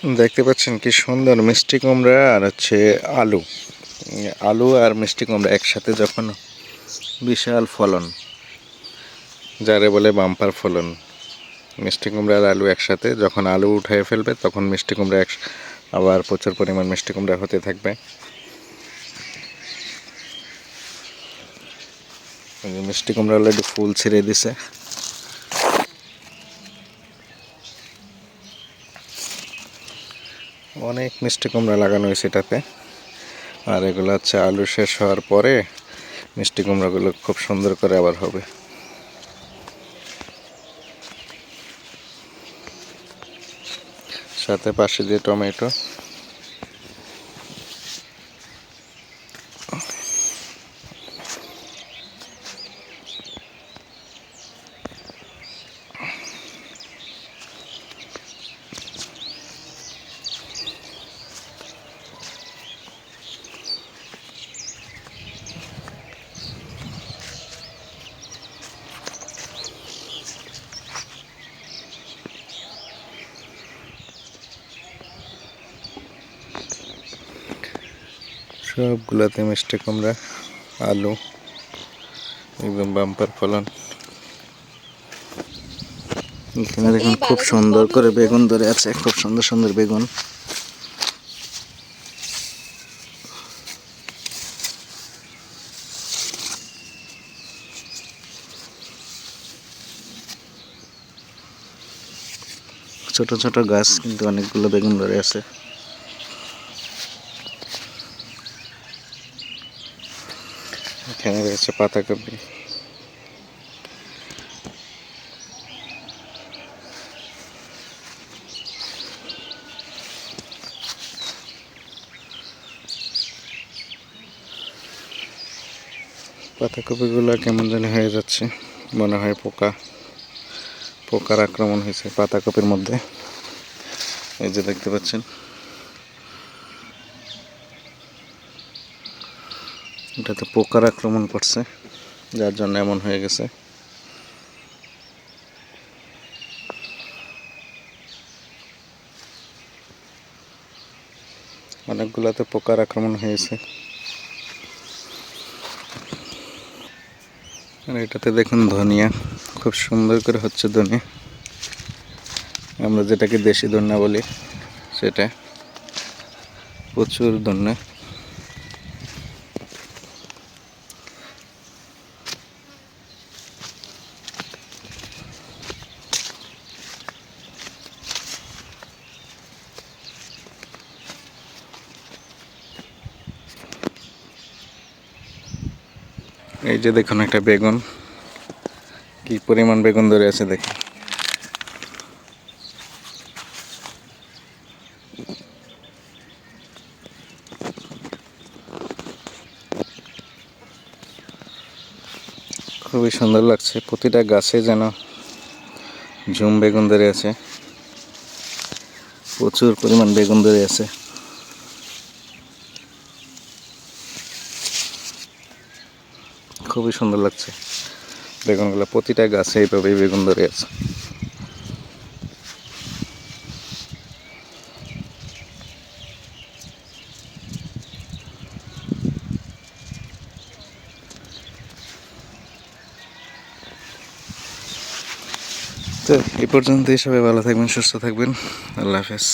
দেখতে পাচ্ছেন কি সুন্দর মিষ্টি কুমড়া আর হচ্ছে আলু। আলু আর মিষ্টি কুমড়া একসাথে যখন বিশাল ফলন, যারে বলে বাম্পার ফলন। মিষ্টি কুমড়া আর আলু একসাথে যখন আলু উঠিয়ে ফেলবে তখন মিষ্টি কুমড়া আবার প্রচুর পরিমাণ মিষ্টি কুমড়া হতে থাকবে। মিষ্টি কুমড়া অলরেডি ফুল ছেড়ে দিছে। অনেক মিষ্টি কুমড়া লাগানো হয়েছে এটাতে। আর এগুলো হচ্ছে আলু শেষ হওয়ার পরে মিষ্টি কুমড়াগুলো খুব সুন্দর করে আবার হবে। সাথে পাশে দিয়ে টমেটো। সবগুলাতে মিষ্টি কুমড়া, আলু, একদম বাম্পার ফলন। এখানে দেখুন খুব সুন্দর করে বেগুন ধরে আছে, খুব সুন্দর সুন্দর বেগুন। ছোট ছোট গাছ কিন্তু অনেকগুলো বেগুন ধরে আছে। এখানে রয়েছে পাতাকপি। পাতাকপিগুলো কেমন জানি হয়ে যাচ্ছে, মনে হয় পোকার আক্রমণ হয়েছে পাতাকপির মধ্যে। এই যে দেখতে পাচ্ছেন, এটাতে পোকার আক্রমণ করছে, যার জন্য এমন হয়ে গেছে। অনেকগুলোতে পোকার আক্রমণ হয়েছে। আর এটাতে দেখুন ধনিয়া, খুব সুন্দর করে হচ্ছে ধনিয়া। আমরা যেটাকে দেশি ধনিয়া বলি সেটা, প্রচুর ধনিয়া। এই যে দেখুন একটা বেগুন, কি পরিমাণ বেগুন ধরে আছে দেখুন। খুবই সুন্দর লাগছে, প্রতিটা গাছে যেন ঝুম বেগুন ধরে আছে, প্রচুর পরিমাণ বেগুন ধরে আছে। খুবই সুন্দর লাগছে বেগুনগুলো, প্রতিটা গাছে এইভাবেই বেগুন ধরে আছে। তো এই পর্যন্তই, সবাই ভালো থাকবেন, সুস্থ থাকবেন। আল্লাহ হাফেজ।